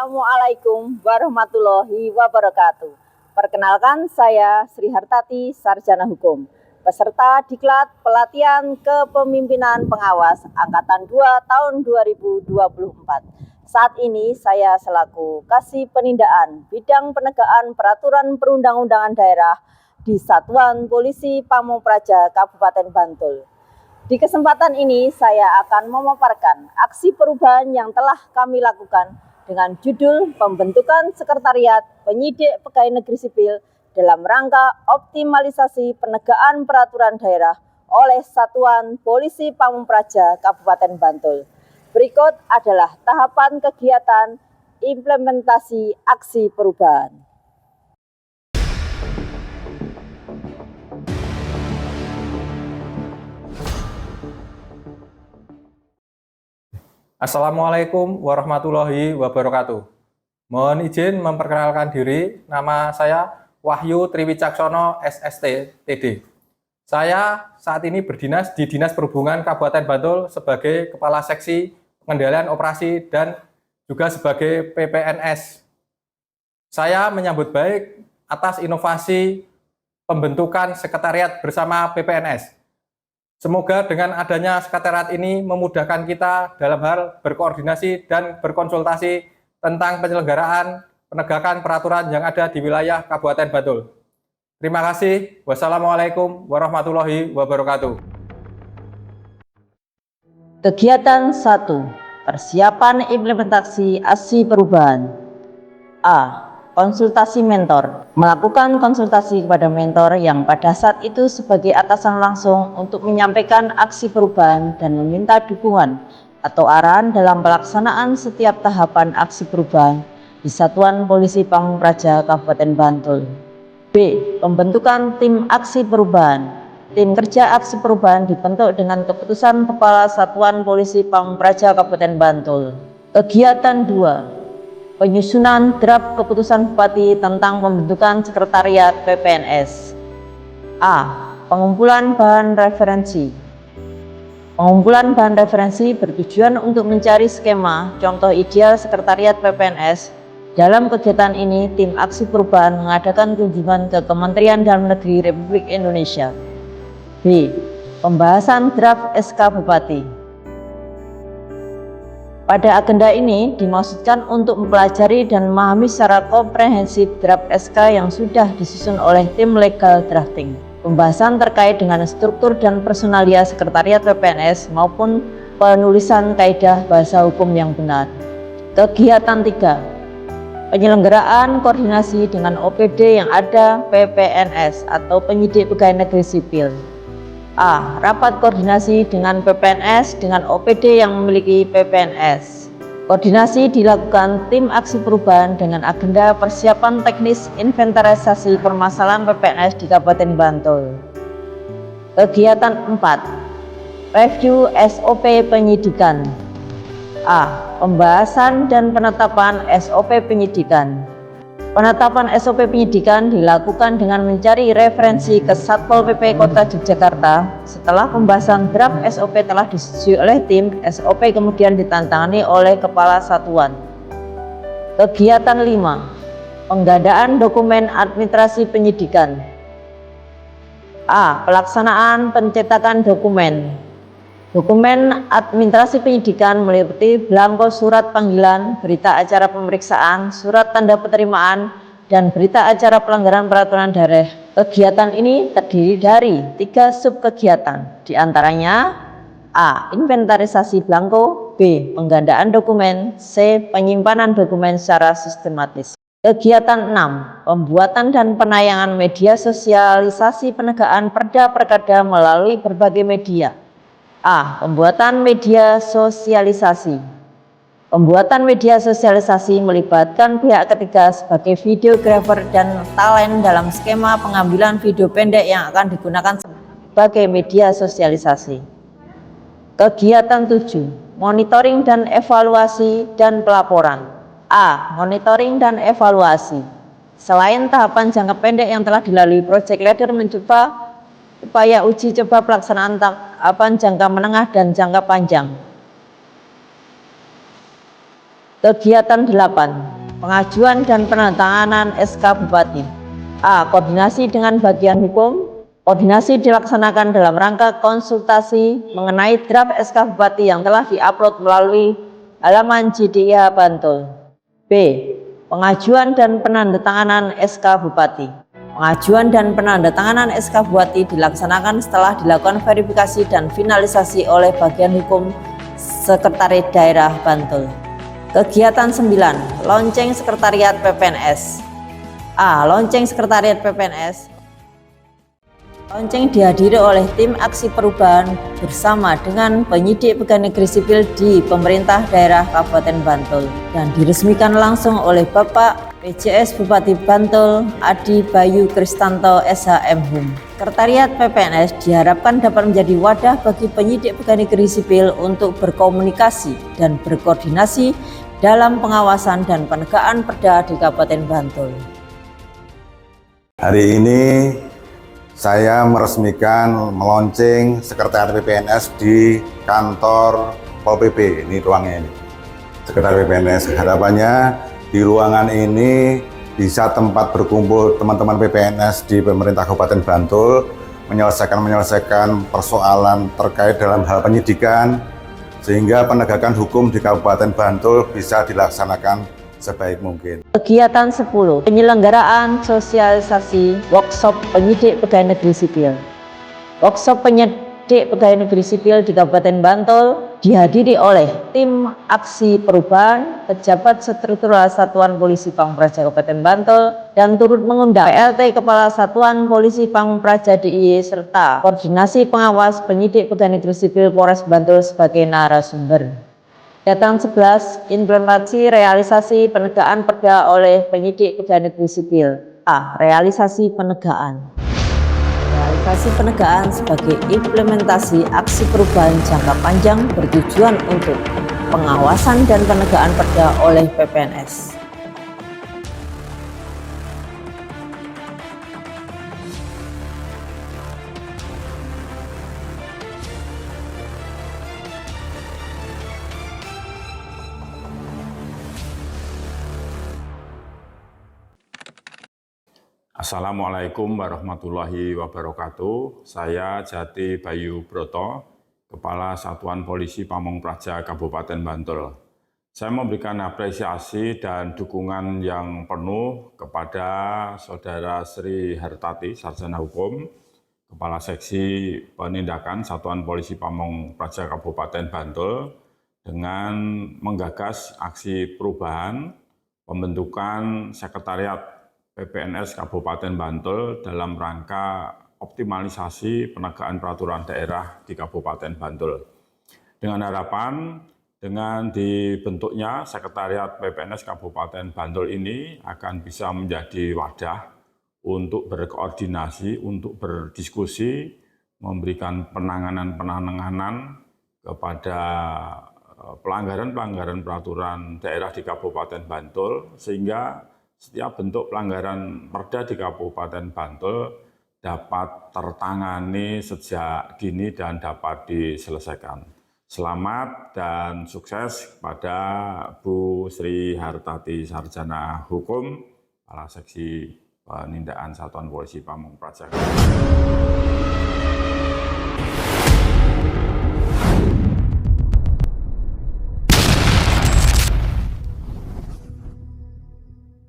Assalamualaikum warahmatullahi wabarakatuh. Perkenalkan, saya Sri Hartati, Sarjana Hukum, peserta Diklat Pelatihan Kepemimpinan Pengawas Angkatan 2 tahun 2024. Saat ini saya selaku Kasih Penindaan Bidang Penegakan Peraturan Perundang-undangan Daerah di Satuan Polisi Pamungpraja Kabupaten Bantul. Di kesempatan ini saya akan memaparkan aksi perubahan yang telah kami lakukan dengan judul Pembentukan Sekretariat Penyidik Pegawai Negeri Sipil dalam rangka optimalisasi penegakan peraturan daerah oleh Satuan Polisi Pamungpraja Kabupaten Bantul. Berikut adalah tahapan kegiatan implementasi aksi perubahan. Assalamualaikum warahmatullahi wabarakatuh. Mohon izin memperkenalkan diri, nama saya Wahyu Triwicaksono SST TD. Saya saat ini berdinas di Dinas Perhubungan Kabupaten Bantul sebagai Kepala Seksi Pengendalian Operasi dan juga sebagai PPNS. Saya menyambut baik atas inovasi pembentukan sekretariat bersama PPNS. Semoga dengan adanya sekretariat ini memudahkan kita dalam hal berkoordinasi dan berkonsultasi tentang penyelenggaraan penegakan peraturan yang ada di wilayah Kabupaten Bantul. Terima kasih. Wassalamualaikum warahmatullahi wabarakatuh. Kegiatan 1. Persiapan implementasi aksi perubahan. A. Konsultasi mentor. Melakukan konsultasi kepada mentor yang pada saat itu sebagai atasan langsung untuk menyampaikan aksi perubahan dan meminta dukungan atau arahan dalam pelaksanaan setiap tahapan aksi perubahan di Satuan Polisi Pamungpraja Kabupaten Bantul. B. Pembentukan tim aksi perubahan. Tim kerja aksi perubahan dibentuk dengan keputusan Kepala Satuan Polisi Pamungpraja Kabupaten Bantul. Kegiatan 2. Penyusunan draft keputusan Bupati tentang pembentukan sekretariat PPNS. A. Pengumpulan bahan referensi. Pengumpulan bahan referensi bertujuan untuk mencari skema contoh ideal sekretariat PPNS. Dalam kegiatan ini, tim aksi perubahan mengadakan kunjungan ke Kementerian Dalam Negeri Republik Indonesia. B. Pembahasan draft SK Bupati. Pada agenda ini dimaksudkan untuk mempelajari dan memahami secara komprehensif draft SK yang sudah disusun oleh tim legal drafting. Pembahasan terkait dengan struktur dan personalia sekretariat PPNS maupun penulisan kaidah bahasa hukum yang benar. Kegiatan 3. Penyelenggaraan koordinasi dengan OPD yang ada PPNS atau Penyidik Pegawai Negeri Sipil. A. Rapat koordinasi dengan PPNS dengan OPD yang memiliki PPNS. Koordinasi dilakukan tim aksi perubahan dengan agenda persiapan teknis inventarisasi permasalahan PPNS di Kabupaten Bantul. Kegiatan 4. Review SOP penyidikan. A. Pembahasan dan penetapan SOP penyidikan. Penetapan SOP penyidikan dilakukan dengan mencari referensi ke Satpol PP Kota Yogyakarta. Setelah pembahasan draft SOP telah disetujui oleh tim, SOP kemudian ditantangani oleh Kepala Satuan. Kegiatan 5. Penggandaan dokumen administrasi penyidikan. A. Pelaksanaan pencetakan dokumen. Dokumen administrasi penyidikan meliputi belangko surat panggilan, berita acara pemeriksaan, surat tanda penerimaan, dan berita acara pelanggaran peraturan daerah. Kegiatan ini terdiri dari 3 subkegiatan, diantaranya A. Inventarisasi belangko, B. Penggandaan dokumen, C. Penyimpanan dokumen secara sistematis. Kegiatan 6. Pembuatan dan penayangan media sosialisasi penegakan Perda-Perkada melalui berbagai media. A. Pembuatan media sosialisasi. Pembuatan media sosialisasi melibatkan pihak ketiga sebagai videografer dan talent dalam skema pengambilan video pendek yang akan digunakan sebagai media sosialisasi. Kegiatan 7. Monitoring dan evaluasi dan pelaporan. A. Monitoring dan evaluasi. Selain tahapan jangka pendek yang telah dilalui Project Leader mencoba upaya uji coba pelaksanaan tahapan jangka menengah dan jangka panjang. Kegiatan 8. Pengajuan dan penandatanganan SK Bupati. A. Koordinasi dengan bagian hukum. Koordinasi dilaksanakan dalam rangka konsultasi mengenai draft SK Bupati yang telah diupload melalui halaman JDIH Bantul. B. Pengajuan dan penandatanganan SK Bupati. Pengajuan dan penandatanganan SK Bupati dilaksanakan setelah dilakukan verifikasi dan finalisasi oleh bagian hukum Sekretariat Daerah Bantul. Kegiatan 9. Lonceng Sekretariat PPNS. A. Lonceng Sekretariat PPNS. Lonceng dihadiri oleh tim aksi perubahan bersama dengan penyidik pegawai negeri sipil di Pemerintah Daerah Kabupaten Bantul dan diresmikan langsung oleh Bapak PJS Bupati Bantul Adi Bayu Kristanto SHM. Sekretariat PPNS diharapkan dapat menjadi wadah bagi penyidik pegawai negeri sipil untuk berkomunikasi dan berkoordinasi dalam pengawasan dan penegakan perda di Kabupaten Bantul. Hari ini saya meresmikan melonceng Sekretariat PPNS di kantor Pol PP. Ini ruangnya ini, Sekretariat PPNS. Harapannya di ruangan ini bisa tempat berkumpul teman-teman PPNS di pemerintah Kabupaten Bantul, menyelesaikan persoalan terkait dalam hal penyidikan, sehingga penegakan hukum di Kabupaten Bantul bisa dilaksanakan sebaik mungkin. Kegiatan 10. Penyelenggaraan sosialisasi workshop penyidik pegawai negeri sipil. Workshop penyidik pegawai negeri sipil di Kabupaten Bantul dihadiri oleh tim aksi perubahan, pejabat struktural Satuan Polisi Pamung Praja Kabupaten Bantul, dan turut mengundang PLT Kepala Satuan Polisi Pamung Praja DIY serta koordinasi pengawas penyidik pegawai negeri sipil Polres Bantul sebagai narasumber. Kegiatan 11. Implementasi realisasi penegakan perda oleh penyidik pegawai negeri sipil. A. Realisasi penegakan. Realisasi penegakan sebagai implementasi aksi perubahan jangka panjang bertujuan untuk pengawasan dan penegakan perda oleh PPNS. Assalamualaikum warahmatullahi wabarakatuh. Saya Jati Bayu Broto, Kepala Satuan Polisi Pamung Praja Kabupaten Bantul. Saya memberikan apresiasi dan dukungan yang penuh kepada Saudara Sri Hartati, Sarjana Hukum, Kepala Seksi Penindakan Satuan Polisi Pamung Praja Kabupaten Bantul, dengan menggagas aksi perubahan pembentukan Sekretariat PPNS Kabupaten Bantul dalam rangka optimalisasi penegakan peraturan daerah di Kabupaten Bantul. Dengan harapan, dengan dibentuknya Sekretariat PPNS Kabupaten Bantul ini akan bisa menjadi wadah untuk berkoordinasi, untuk berdiskusi, memberikan penanganan kepada pelanggaran-pelanggaran peraturan daerah di Kabupaten Bantul, sehingga setiap bentuk pelanggaran perda di Kabupaten Bantul dapat tertangani sejak dini dan dapat diselesaikan. Selamat dan sukses pada Bu Sri Hartati, Sarjana Hukum, Kepala Seksi Penindakan Satuan Polisi Pamung Praja.